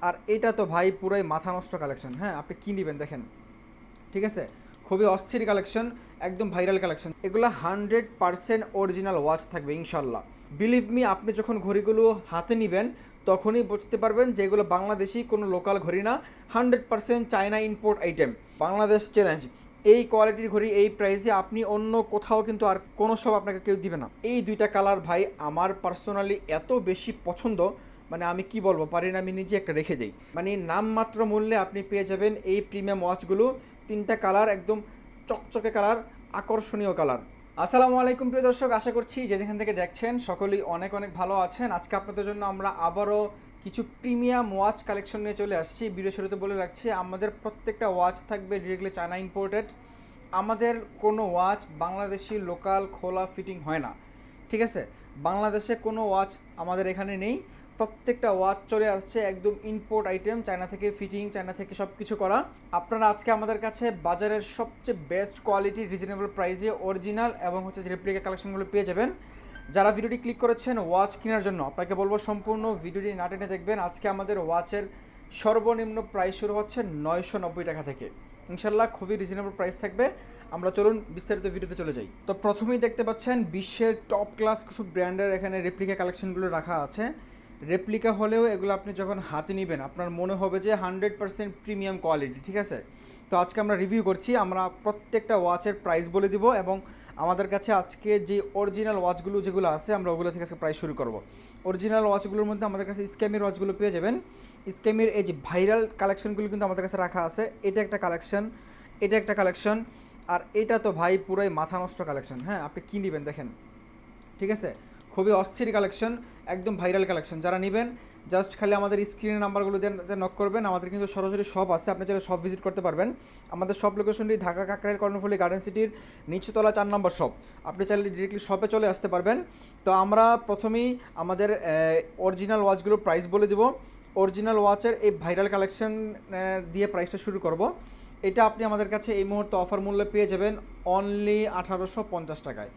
আর এটা তো ভাই পুরাই মাথা নষ্ট কালেকশন। হ্যাঁ, আপনি কী নেবেন দেখেন, ঠিক আছে, খুবই অস্থির কালেকশন, একদম ভাইরাল কালেকশন। এগুলো 100% অরিজিনাল ওয়াচ থাকবে ইনশাল্লাহ। বিলিভ মি, আপনি যখন ঘড়িগুলো হাতে নেবেন তখনই বুঝতে পারবেন যে এগুলো বাংলাদেশি কোনো লোকাল ঘড়ি না, 100% China import item. Bangladesh challenge, এই কোয়ালিটির ঘড়ি এই প্রাইসে আপনি অন্য কোথাও কিন্তু আর কোনো সব আপনাকে কেউ দিবে না। এই দুইটা কালার ভাই আমার পার্সোনালি এত বেশি পছন্দ, মানে আমি কি বলবো পারি না, আমি নিজে একটা রেখে দিই। মানে নামমাত্র মূল্যে আপনি পেয়ে যাবেন এই প্রিমিয়াম ওয়াচগুলো। তিনটা কালার, একদম চকচকে কালার, আকর্ষণীয় কালার। আসসালামু আলাইকুম প্রিয় দর্শক, আশা করছি যে যেখান থেকে দেখছেন সকলেই অনেক অনেক ভালো আছেন। আজকে আপনাদের জন্য আমরা আবারও কিছু প্রিমিয়াম ওয়াচ কালেকশন নিয়ে চলে আসছি। ভিডিও শুরুতে বলে রাখছি, আমাদের প্রত্যেকটা ওয়াচ থাকবে ডিরেক্টলি চায়না ইম্পোর্টেড। আমাদের কোনো ওয়াচ বাংলাদেশি লোকাল খোলা ফিটিং হয় না, ঠিক আছে। বাংলাদেশে কোনো ওয়াচ আমাদের এখানে নেই, প্রত্যেকটা ওয়াচ চলে আসছে একদম ইম্পোর্ট আইটেম, চায়না থেকে ফিটিং, চায়না থেকে সব কিছু করা। আপনারা আজকে আমাদের কাছে বাজারের সবচেয়ে বেস্ট কোয়ালিটি রিজনেবল প্রাইসে অরিজিনাল এবং হচ্ছে রেপ্লিকা কালেকশনগুলো পেয়ে যাবেন। যারা ভিডিওটি ক্লিক করেছেন ওয়াচ কেনার জন্য, আপনাকে বলবো সম্পূর্ণ ভিডিওটি না টেনে দেখবেন। আজকে আমাদের ওয়াচের সর্বনিম্ন প্রাইস শুরু হচ্ছে 990 টাকা থেকে, ইনশাল্লাহ খুবই রিজনেবল প্রাইস থাকবে। আমরা চলুন বিস্তারিত ভিডিওতে চলে যাই। তো প্রথমেই দেখতে পাচ্ছেন বিশ্বের টপ ক্লাস কিছু ব্র্যান্ডের এখানে রেপ্লিকা কালেকশনগুলো রাখা আছে। রেপ্লিকা হলেও এগুলো আপনি যখন হাতে নেবেন আপনার মনে হবে যে 100% প্রিমিয়াম কোয়ালিটি, ঠিক আছে। তো আজকে আমরা রিভিউ করছি, আমরা প্রত্যেকটা ওয়াচের প্রাইস বলে দিব এবং আমাদের কাছে আজকে যে অরিজিনাল ওয়াচগুলো যেগুলো আছে আমরা ওগুলো থেকে আজকে প্রাইস শুরু করব। অরিজিনাল ওয়াচগুলোর মধ্যে আমাদের কাছে স্ক্যামের ওয়াচগুলো পেয়ে যাবেন। স্ক্যামের এই যে ভাইরাল কালেকশনগুলো কিন্তু আমাদের কাছে রাখা আছে। এটা একটা কালেকশন, এটা একটা কালেকশন, আর এটা তো ভাই পুরাই মাথা নষ্ট কালেকশন। হ্যাঁ, আপনি কী নেবেন দেখেন, ঠিক আছে, খুবই অস্থির কালেকশন, একদম ভাইরাল কালেকশন। যারা নেবেন জাস্ট খালি আমাদের স্ক্রিনের নাম্বারগুলো দিয়ে নক করবেন। আমাদের কিন্তু সরাসরি শপ আছে, আপনি চাইলে শপ ভিজিট করতে পারবেন। আমাদের শপ লোকেশনটি ঢাকা কাকরাইল কর্ণফুলী গার্ডেন সিটির নিচতলা 4 নম্বর শপ। আপনি চাইলে ডিরেক্টলি শপে চলে আসতে পারবেন। তো আমরা প্রথমেই আমাদের অরিজিনাল ওয়াচগুলোর প্রাইস বলে দেব। অরিজিনাল ওয়াচের এই ভাইরাল কালেকশন দিয়ে প্রাইসটা শুরু করব। এটা আপনি আমাদের কাছে এই মুহূর্তে অফার মূল্যে পেয়ে যাবেন অনলি 1850 টাকায়।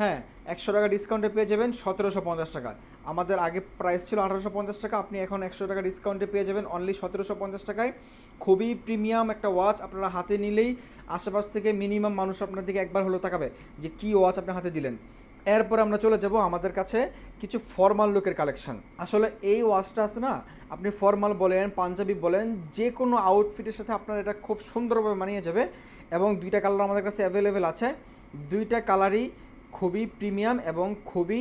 হ্যাঁ, 100 টাকা ডিসকাউন্টে পেয়ে যাবেন 1750 টাকা। আমাদের আগে প্রাইস ছিল 1850 টাকা, আপনি এখন 100 টাকা ডিসকাউন্টে পেয়ে যাবেন অনলি 1750 টাকায়। খুবই প্রিমিয়াম একটা ওয়াচ, আপনারা হাতে নিলেই আশেপাশ থেকে মিনিমাম মানুষ আপনার দিকে একবার হলেও তাকাবে যে কী ওয়াচ আপনি হাতে দিলেন। এরপর আমরা চলে যাব আমাদের কাছে কিছু ফর্মাল লুকের কালেকশন। আসলে এই ওয়াচটা আছে না, আপনি ফর্মাল বলেন, পাঞ্জাবি বলেন, যে কোনো আউটফিটের সাথে আপনার এটা খুব সুন্দরভাবে মানিয়ে যাবে। এবং দুইটা কালার আমাদের কাছে অ্যাভেলেবেল আছে, দুইটা কালারই খুবই প্রিমিয়াম এবং খুবই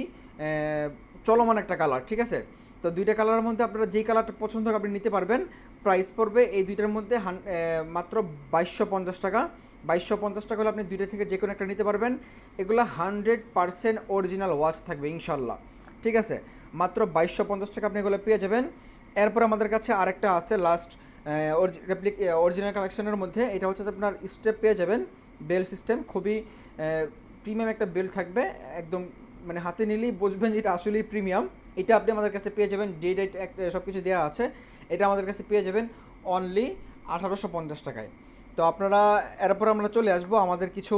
চলমান একটা কালার, ঠিক আছে। তো দুইটা কালারের মধ্যে আপনারা যেই কালারটা পছন্দ হবে আপনি নিতে পারবেন। প্রাইস পড়বে এই দুইটার মধ্যে মাত্র 2250 টাকা। 2250 টাকা হলে আপনি দুইটা থেকে যে কোনো একটা নিতে পারবেন। এগুলো 100% অরিজিনাল ওয়াচ থাকবে ইনশাল্লাহ, ঠিক আছে। মাত্র 2250 টাকা আপনি এগুলো পেয়ে যাবেন। এরপর আমাদের কাছে আরেকটা আছে লাস্ট অরিজিনাল কালেকশনের মধ্যে, এটা হচ্ছে আপনার স্টেপ পেয়ে যাবেন, বেল সিস্টেম, খুবই প্রিমিয়াম একটা বেল্ট থাকবে, একদম মানে হাতে নিলেই বুঝবেন যে এটা আসলেই প্রিমিয়াম। এটা আপনি আমাদের কাছে পেয়ে যাবেন, ডেট সব কিছু দেওয়া আছে। এটা আমাদের কাছে পেয়ে যাবেন অনলি 1850 টাকায়। তো আপনারা এরপর আমরা চলে আসবো আমাদের কিছু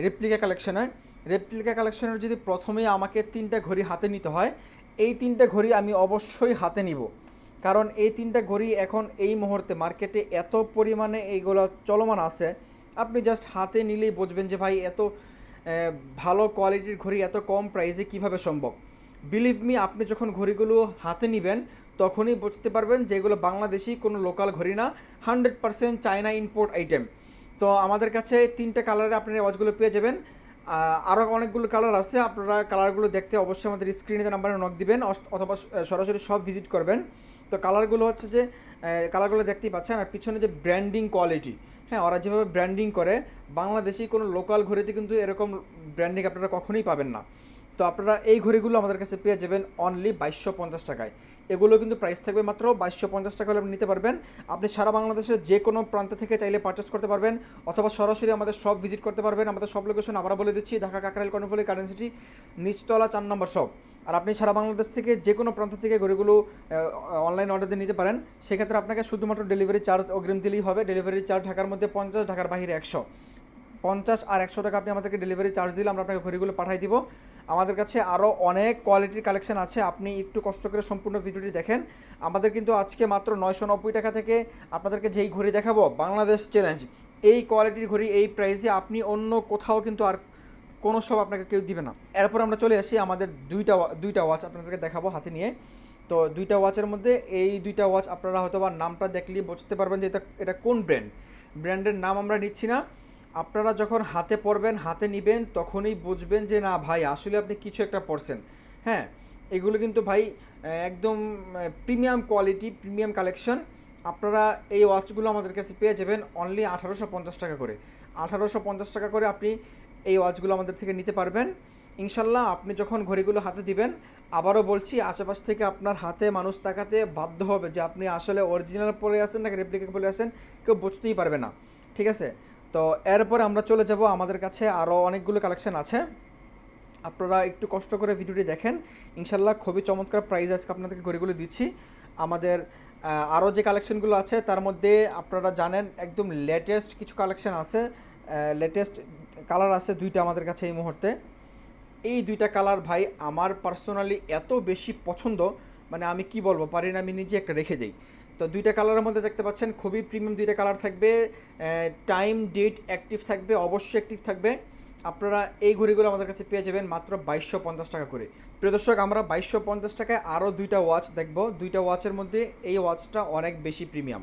রেপ্লিকা কালেকশনের। রেপ্লিকা কালেকশনের যদি প্রথমেই আমাকে 3টা ঘড়ি হাতে নিতে হয়, এই 3টা ঘড়ি আমি অবশ্যই হাতে নিব, কারণ এই 3টা ঘড়ি এখন এই মুহূর্তে মার্কেটে এত পরিমাণে এইগুলো চলমান আছে, আপনি জাস্ট হাতে নিলেই বুঝবেন যে ভাই এত ভালো কোয়ালিটির ঘড়ি এত কম প্রাইসে কিভাবে সম্ভব। বিলিভ মি, আপনি যখন ঘড়িগুলো হাতে নেবেন তখনই বুঝতে পারবেন যে এগুলো বাংলাদেশি কোনো লোকাল ঘড়ি না, 100% চায়না ইম্পোর্ট আইটেম। তো আমাদের কাছে 3টা কালারে আপনারা ওয়াচগুলো পেয়ে যাবেন। আরও অনেকগুলো কালার আছে, আপনারা কালারগুলো দেখতে অবশ্যই আমাদের স্ক্রিনে নাম্বারে নক দিবেন অথবা সরাসরি সব ভিজিট করবেন। তো কালারগুলো হচ্ছে যে কালারগুলো দেখতেই পাচ্ছেন, আর পিছনে যে ব্র্যান্ডিং কোয়ালিটি, হ্যাঁ, ওরা যেভাবে ব্র্যান্ডিং করে, বাংলাদেশি কোনো লোকাল ঘড়িতে কিন্তু এরকম ব্র্যান্ডিং আপনারা কখনোই পাবেন না। তো আপনারা এই ঘড়িগুলো আমাদের কাছে পেয়ে যাবেন অনলি 2250 টাকায়। এগুলো কিন্তু প্রাইস থাকবে মাত্র 2250 টাকা হলে আপনি নিতে পারবেন। আপনি সারা বাংলাদেশের যে কোনো প্রান্ত থেকে চাইলে পারচেস করতে পারবেন অথবা সরাসরি আমাদের শপ ভিজিট করতে পারবেন। আমাদের সব লোকেশন আবার বলে দিচ্ছি, ঢাকা কাকরাইল কর্ণফুলী গার্ডেন সিটি নিচতলা 4 নম্বর শপ। আর আপনি সারা বাংলাদেশ থেকে যে কোনো প্রান্ত থেকে ঘড়িগুলো অনলাইন অর্ডার দিয়ে নিতে পারেন। সেক্ষেত্রে আপনাকে শুধুমাত্র ডেলিভারি চার্জ অগ্রিম দিলেই হবে। ডেলিভারি চার্জ ঢাকার মধ্যে 50, ঢাকার বাইরে 100। 50 আর 100 টাকা আপনি আমাদেরকে ডেলিভারি চার্জ দিলে আমরা আপনাকে ঘড়িগুলো পাঠিয়ে দিব। আমাদের কাছে আরও অনেক কোয়ালিটির কালেকশন আছে, আপনি একটু কষ্ট করে সম্পূর্ণ ভিডিওটি দেখেন। আমাদের কিন্তু আজকে মাত্র 990 টাকা থেকে আপনাদেরকে যেই ঘড়ি দেখাবো, বাংলাদেশ চ্যালেঞ্জ, এই কোয়ালিটির ঘড়ি এই প্রাইসে আপনি অন্য কোথাও কিন্তু আর কোনো সব আপনাকে কেউ দিবে না। এরপর আমরা চলে আসি আমাদের দুইটা ওয়াচ আপনাদেরকে দেখাবো হাতে নিয়ে। তো দুইটা ওয়াচের মধ্যে এই দুইটা ওয়াচ আপনারা হয়তো বা নামটা দেখলেই বুঝতে পারবেন যে এটা কোন ব্র্যান্ডের নাম আমরা নিচ্ছি না। আপনারা যখন হাতে পরবেন, হাতে নেবেন, তখনই বুঝবেন যে না ভাই আসলে আপনি কিছু একটা পরছেন। হ্যাঁ, এগুলো কিন্তু ভাই একদম প্রিমিয়াম কোয়ালিটি, প্রিমিয়াম কালেকশন। আপনারা এই ওয়াচগুলো আমাদের কাছে পেয়ে যাবেন অনলি 1850 টাকা করে। 1850 টাকা করে আপনি এই ওয়াচগুলো আমাদের থেকে নিতে পারবেন ইনশাল্লাহ। আপনি যখন ঘড়িগুলো হাতে দিবেন, আবারও বলছি, আশেপাশ থেকে আপনার হাতে মানুষ তাকাতে বাধ্য হবে যে আপনি আসলে অরিজিনাল পরে আছেন নাকি রেপ্লিকা পরে আছেন, কেউ বুঝতেই পারবে না। ঠিক আছে, তো এরপরে আমরা চলে যাব, আমাদের কাছে আরও অনেকগুলো কালেকশন আছে। আপনারা একটু কষ্ট করে ভিডিওটি দেখেন, ইনশাল্লাহ খুবই চমৎকার প্রাইস আজকে আপনাদেরকে ঘড়িগুলো দিচ্ছি। আমাদের আরও যে কালেকশনগুলো আছে তার মধ্যে আপনারা জানেন একদম লেটেস্ট কিছু কালেকশন আছে, লেটেস্ট কালার আছে দুইটা আমাদের কাছে এই মুহূর্তে। এই দুইটা কালার ভাই আমার পার্সোনালি এত বেশি পছন্দ, মানে আমি কি বলবো পারি না, আমি নিজে একটা রেখে দিই। তো দুইটা কালারের মধ্যে দেখতে পাচ্ছেন খুবই প্রিমিয়াম দুইটা কালার থাকবে, টাইম ডেট অ্যাক্টিভ থাকবে, অবশ্যই অ্যাক্টিভ থাকবে। আপনারা এই ঘড়িগুলো আমাদের কাছে পেয়ে যাবেন মাত্র 2250 টাকা করে। প্রিয় দর্শক, আমরা 2250 টাকায় আরও দুইটা ওয়াচ দেখব। দুইটা ওয়াচের মধ্যে এই ওয়াচটা অনেক বেশি প্রিমিয়াম,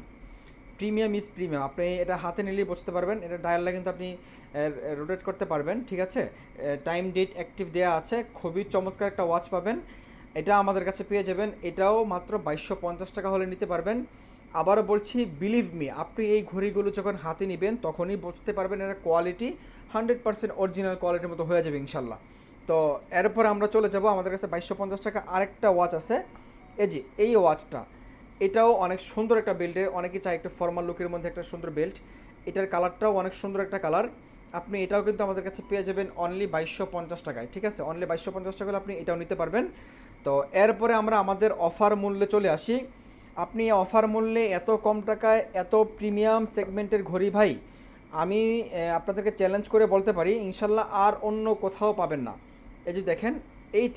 প্রিমিয়াম ইজ প্রিমিয়াম। আপনি এটা হাতে নিলেই বুঝতে পারবেন, এটা ডায়ালটা কিন্তু আপনি রোটেট করতে পারবেন। ঠিক আছে, টাইম ডেট অ্যাক্টিভ দেওয়া আছে, খুবই চমৎকার একটা ওয়াচ পাবেন। এটা আমাদের কাছে পেয়ে যাবেন, এটাও মাত্র 2250 টাকা হলে নিতে পারবেন। আবারও বলছি, বিলিভ মি, আপনি এই ঘড়িগুলো যখন হাতে নেবেন তখনই বুঝতে পারবেন এর কোয়ালিটি 100% অরিজিনাল কোয়ালিটির মতো হয়ে যাবে ইনশাল্লাহ। তো এরপর আমরা চলে যাব, আমাদের কাছে 2250 টাকা আরেকটা ওয়াচ আছে। এই ওয়াচটা, এটাও অনেক সুন্দর একটা বেল্টের, অনেকে চায় একটা ফর্মাল লুকের মধ্যে একটা সুন্দর বেল্ট। এটার কালারটাও অনেক সুন্দর একটা কালার। আপনি এটাও কিন্তু আমাদের কাছে পেয়ে যাবেন অনলি 2250 টাকায়। ঠিক আছে, অনলি 2250 টাকা হলে আপনি এটাও নিতে পারবেন। তো এরপরে আমরা আমাদের অফার মূল্যে চলে আসি। আপনি অফার মূল্যে এত কম টাকায় এত প্রিমিয়াম সেগমেন্টের ঘড়ি ভাই, আমি আপনাদেরকে চ্যালেঞ্জ করে বলতে পারি ইনশাল্লাহ আর অন্য কোথাও পাবেন না। এই যে দেখেন, এই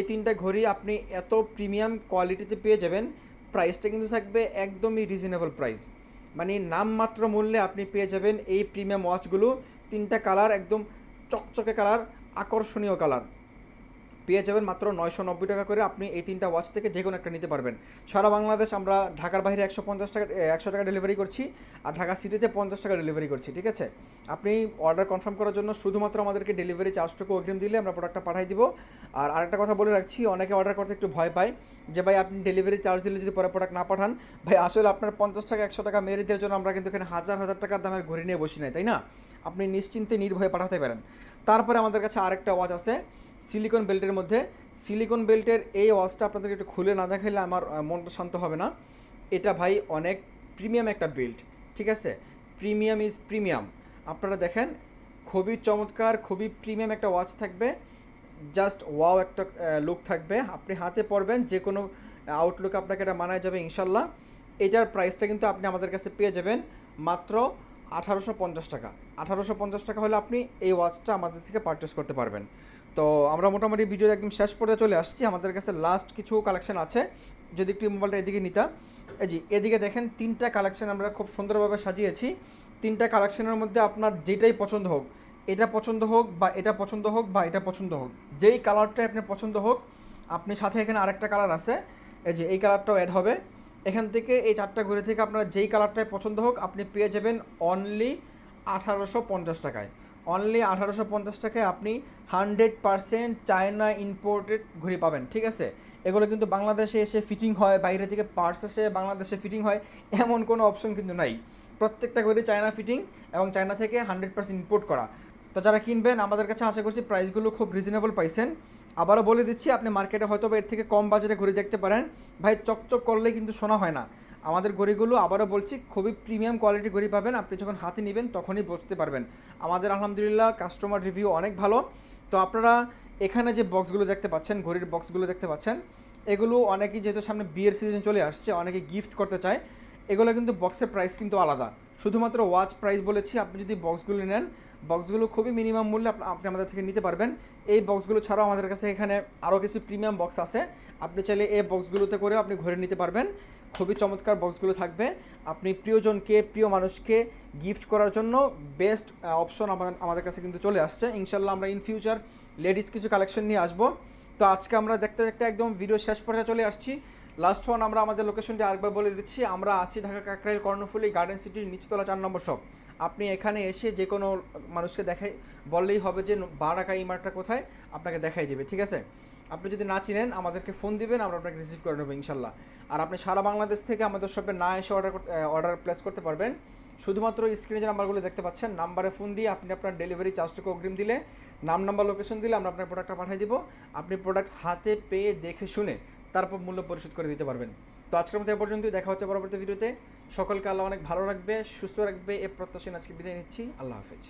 তিনটা ঘড়ি আপনি এত প্রিমিয়াম কোয়ালিটিতে পেয়ে যাবেন। প্রাইসটা কিন্তু থাকবে একদমই রিজনেবল প্রাইস, মানে নামমাত্র মূল্যে আপনি পেয়ে যাবেন এই প্রিমিয়াম ওয়াচগুলো। তিনটা কালার একদম চকচকে কালার, আকর্ষণীয় কালার পেয়ে যাবেন মাত্র 990 টাকা করে। আপনি এই তিনটা ওয়াচ থেকে যে কোনো একটা নিতে পারবেন। সারা বাংলাদেশ আমরা ঢাকার বাইরে 100 টাকা ডেলিভারি করছি, আর ঢাকা সিটিতে 50 টাকা ডেলিভারি করছি। ঠিক আছে, আপনি অর্ডার কনফার্ম করার জন্য শুধুমাত্র আমাদেরকে ডেলিভারি চার্জটুকু অগ্রিম দিলে আমরা প্রোডাক্টটা পাঠিয়ে দিব। আর আরেকটা কথা বলে রাখছি, অনেকে অর্ডার করতে একটু ভয় পায় যে ভাই আপনি ডেলিভারি চার্জ দিলে যদি পরে প্রোডাক্ট না পাঠান। ভাই আসলে আপনার 50 টাকা 100 টাকা মেরে দেওয়ার জন্য আমরা কিন্তু এখানে হাজার হাজার টাকার দামের ঘড়ি নিয়ে বসি নাই, তাই না? আপনি নিশ্চিন্তে নির্ভয়ে পাঠাতে পারেন। তারপরে আমাদের কাছে আরেকটা ওয়াচ আছে সিলিকন বেল্টের মধ্যে। সিলিকন বেল্টের এই ওয়াচটা আপনাদেরকে একটু খুলে না দেখাইলে আমার মনটা শান্ত হবে না। এটা ভাই অনেক প্রিমিয়াম একটা বেল্ট। ঠিক আছে, প্রিমিয়াম ইজ প্রিমিয়াম। আপনারা দেখেন, খুবই চমৎকার, খুবই প্রিমিয়াম একটা ওয়াচ থাকবে, জাস্ট ওয়াও একটা লুক থাকবে। আপনি হাতে পরবেন, যে কোনো আউটলুক আপনাকে এটা মানায় যাবে ইনশাল্লাহ। এটার প্রাইসটা কিন্তু আপনি আমাদের কাছে পেয়ে যাবেন মাত্র 1850 টাকা। 1850 টাকা হলে আপনি এই ওয়াচটা আমাদের থেকে পারচেস করতে পারবেন। তো আমরা মোটামুটি ভিডিও একদম শেষ পর্যায়ে চলে আসছি। আমাদের কাছে লাস্ট কিছু কালেকশন আছে, যদি একটু মোবাইলটা এদিকে নিতাম। এদিকে দেখেন, তিনটা কালেকশন আমরা খুব সুন্দরভাবে সাজিয়েছি। তিনটা কালেকশনের মধ্যে আপনার যেটাই পছন্দ হোক, এটা পছন্দ হোক বা এটা পছন্দ হোক বা এটা পছন্দ হোক, যেই কালারটাই আপনার পছন্দ হোক, আপনি সাথে এখানে আরেকটা কালার আছে, এই কালারটাও অ্যাড হবে। এখান থেকে এই চারটা ঘড়ি থেকে আপনারা যেই কালারটাই পছন্দ হোক আপনি পেয়ে যাবেন অনলি 1850 টাকায়। অনলি 1850 টাকায় আপনি 100% চায়না ইম্পোর্টেড ঘড়ি পাবেন। ঠিক আছে, এগুলো কিন্তু বাংলাদেশে এসে ফিটিং হয়, বাইরে থেকে পার্টস এসে বাংলাদেশে ফিটিং হয়, এমন কোনো অপশন কিন্তু নাই। প্রত্যেকটা ঘড়ি চায়না ফিটিং এবং চায়না থেকে 100% ইম্পোর্ট করা। তো যারা কিনবেন আমাদের কাছে আশা করছি প্রাইসগুলো খুব রিজনেবল পাইছেন। আবারও বলে দিচ্ছি, আপনি মার্কেটে হয়তো এর থেকে কম বাজেটে ঘড়ি দেখতে পারেন, ভাই চকচক করলেই কিন্তু শোনা হয় না। আমাদের ঘড়িগুলো আবারও বলছি খুবই প্রিমিয়াম কোয়ালিটি ঘড়ি পাবেন। আপনি যখন হাতে নেবেন তখনই বুঝতে পারবেন। আমাদের আলহামদুলিল্লাহ কাস্টমার রিভিউ অনেক ভালো। তো আপনারা এখানে যে বক্সগুলো দেখতে পাচ্ছেন, ঘড়ির বক্সগুলো দেখতে পাচ্ছেন, এগুলো অনেকেই যেহেতু সামনে বিয়ের সিজন চলে আসছে, অনেকে গিফট করতে চায়। এগুলো কিন্তু বক্সের প্রাইস কিন্তু আলাদা, শুধুমাত্র ওয়াচ প্রাইস বলেছি। আপনি যদি বক্সগুলো নেন, বক্সগুলো খুবই মিনিমাম মূল্যে আপনি আমাদের থেকে নিতে পারবেন। এই বক্সগুলো ছাড়াও আমাদের কাছে এখানে আরও কিছু প্রিমিয়াম বক্স আছে, আপনি চাইলে এই বক্সগুলোতে করেও আপনি ঘরে নিতে পারবেন। খুবই চমৎকার বক্সগুলো থাকবে, আপনি প্রিয়জনকে প্রিয় মানুষকে গিফট করার জন্য বেস্ট অপশন আমাদের কাছে কিন্তু চলে আসছে। ইনশাল্লাহ আমরা ইন ফিউচার লেডিস কিছু কালেকশন নিয়ে আসবো। তো আজকে আমরা দেখতে দেখতে একদম ভিডিও শেষ পর্যায়ে চলে আসছি। লাস্ট ওয়ান আমরা আমাদের লোকেশনটি আরেকবার বলে দিচ্ছি, আমরা আছি ঢাকা কাকরাইল কর্ণফুলী গার্ডেন সিটির নিচতলা 4 নম্বর শপ। আপনি এখানে এসে যে কোনো মানুষকে দেখাই বললেই হবে যে বারাকা ইমার্টটা কোথায়, আপনাকে দেখাই দেবে, ঠিক আছে। আপনি যদি না চিনেন আমাদেরকে ফোন দিবেন, আমরা আপনাকে রিসিভ করে নেবো ইনশাল্লাহ। আর আপনি সারা বাংলাদেশ থেকে আমাদের শপে না এসে অর্ডার প্লেস করতে পারবেন। শুধুমাত্র স্ক্রিনে যে নাম্বারগুলো দেখতে পাচ্ছেন, নাম্বারে ফোন দিয়ে আপনি আপনার ডেলিভারি চার্জটুকু অগ্রিম দিলে, নাম নাম্বার লোকেশন দিলে আমরা আপনার প্রোডাক্টটা পাঠিয়ে দিব। আপনি প্রোডাক্ট হাতে পেয়ে দেখে শুনে তারপর মূল্য পরিশোধ করে দিতে পারবেন। তো আজকের মতো এ পর্যন্তই, দেখা হচ্ছে পরবর্তী ভিডিওতে। সকলকে আল্লাহ অনেক ভালো রাখবে, সুস্থ রাখবে, এ প্রত্যাশা আজকে বিদায় নিচ্ছি। আল্লাহ হাফেজ।